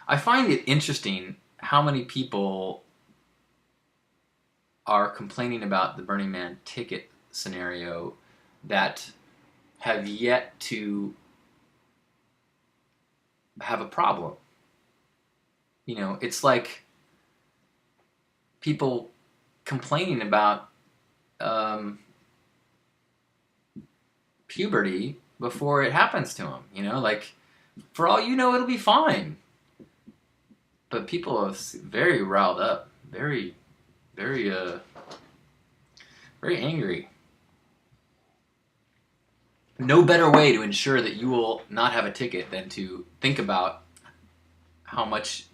I find it interesting how many people are complaining about the Burning Man ticket scenario that have yet to have a problem. You know, it's like people complaining about um, puberty before it happens to them. You know, like for all you know, it'll be fine. But people are very riled up, very, very angry. No better way to ensure that you will not have a ticket than to think about how much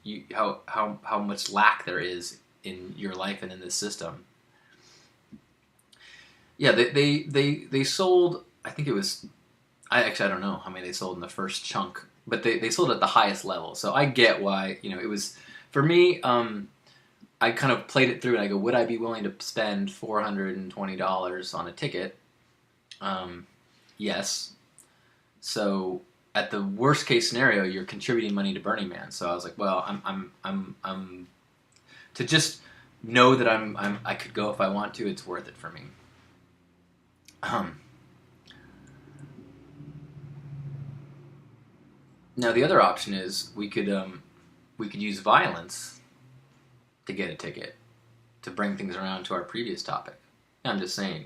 lack there is in your life and in this system. Yeah, they sold. I think it was. I don't know how many they sold in the first chunk, but they sold at the highest level. So I get why it was for me. I kind of played it through and I go, would I be willing to spend $420 on a ticket? Yes. So at the worst case scenario, you're contributing money to Burning Man. So I was like, well, I'm to just know that I could go if I want to. It's worth it for me. Now the other option is we could use violence to get a ticket to bring things around to our previous topic. I'm just saying,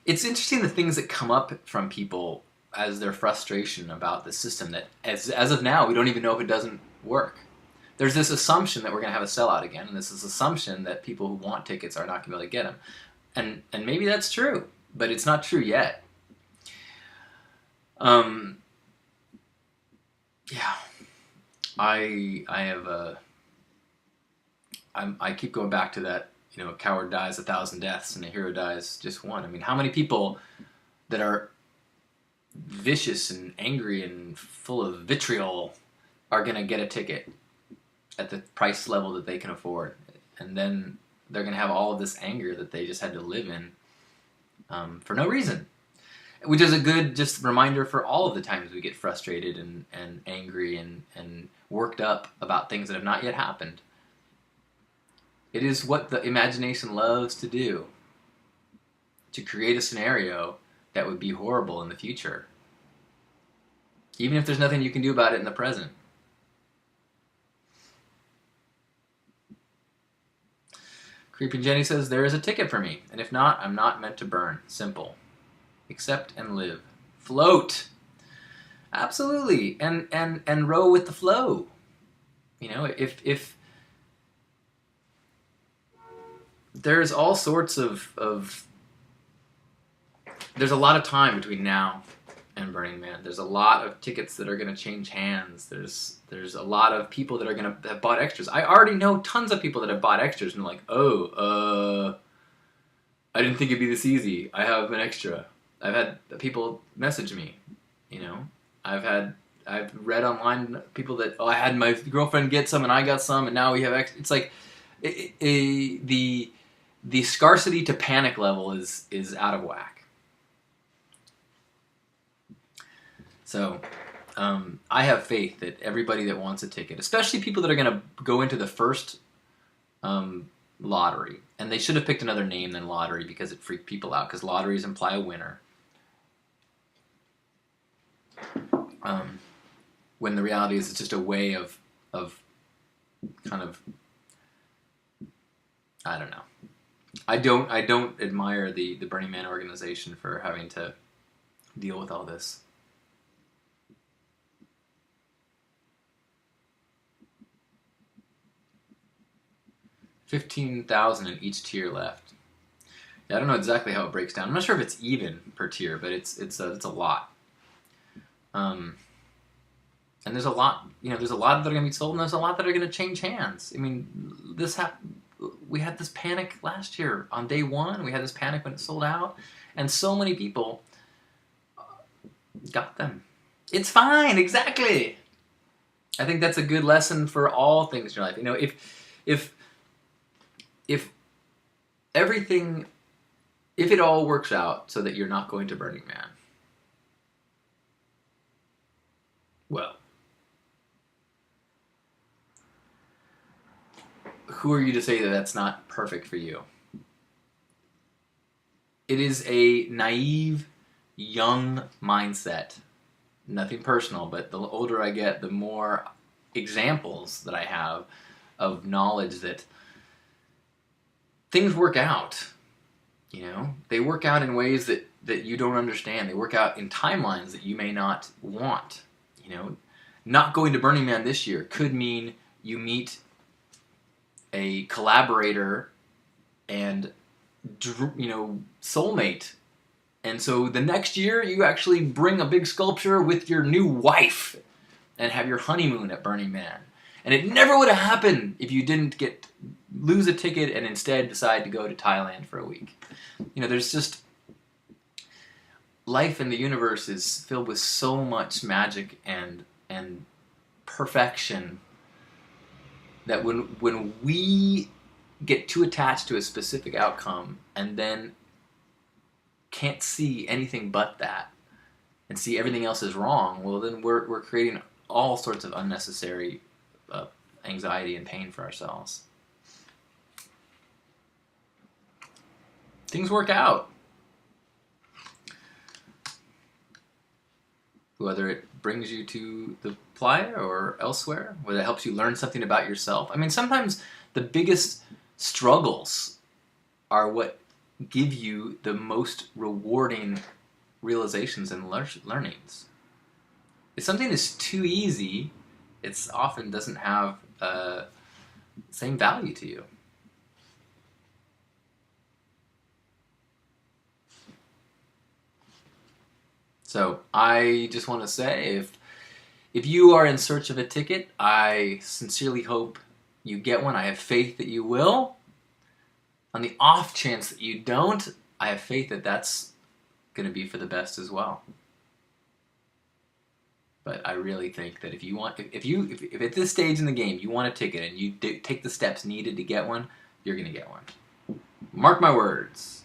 it's interesting the things that come up from people as their frustration about the system that as of now we don't even know if it doesn't work. There's this assumption that we're going to have a sellout again, and this is assumption that people who want tickets are not going to be able to get them, and maybe that's true, but it's not true yet. Yeah, I keep going back to that. A coward dies 1,000 deaths and a hero dies just one. I mean, how many people that are vicious and angry and full of vitriol are going to get a ticket at the price level that they can afford, and then they're going to have all of this anger that they just had to live in for no reason, which is a good just reminder for all of the times we get frustrated and angry and worked up about things that have not yet happened. It is what the imagination loves to do, to create a scenario that would be horrible in the future, even if there's nothing you can do about it in the present. Creeping Jenny says, there is a ticket for me, and if not, I'm not meant to burn. Simple. Accept and live. Float. Absolutely. And row with the flow. If there's all sorts of there's a lot of time between now and Burning Man. There's a lot of tickets that are going to change hands. There's a lot of people that are going to have bought extras. I already know tons of people that have bought extras and are like, I didn't think it'd be this easy. I have an extra. I've had people message me, I've read online people that, I had my girlfriend get some and I got some and now we have extra. It's like the scarcity to panic level is out of whack. So I have faith that everybody that wants a ticket, especially people that are going to go into the first lottery, and they should have picked another name than lottery because it freaked people out, because lotteries imply a winner. When the reality is it's just a way of kind of, I don't know. I don't admire the Burning Man organization for having to deal with all this. $15,000 in each tier left. Yeah, I don't know exactly how it breaks down. I'm not sure if it's even per tier, but it's a lot. And there's a lot, there's a lot that are going to be sold, and there's a lot that are going to change hands. I mean, we had this panic last year on day one. We had this panic when it sold out, and so many people got them. It's fine, exactly. I think that's a good lesson for all things in your life. If everything, if it all works out so that you're not going to Burning Man, who are you to say that that's not perfect for you? It is a naive, young mindset. Nothing personal, but the older I get, the more examples that I have of knowledge that things work out. You know, they work out in ways that you don't understand. They work out in timelines that you may not want. You know, not going to Burning Man this year could mean you meet a collaborator and, you know, soulmate. And so the next year you actually bring a big sculpture with your new wife and have your honeymoon at Burning Man. And it never would have happened if you didn't lose a ticket and instead decide to go to Thailand for a week. You know, there's just, life in the universe is filled with so much magic and perfection that when we get too attached to a specific outcome and then can't see anything but that and see everything else is wrong, well, then we're creating all sorts of unnecessary anxiety and pain for ourselves. Things work out. Whether it brings you to the playa or elsewhere, whether it helps you learn something about yourself. I mean, sometimes the biggest struggles are what give you the most rewarding realizations and learnings. If something is too easy, it often doesn't have the same value to you. So I just want to say, if you are in search of a ticket, I sincerely hope you get one. I have faith that you will. On the off chance that you don't, I have faith that that's going to be for the best as well. But I really think that if at this stage in the game you want a ticket and you take the steps needed to get one, you're going to get one. Mark my words.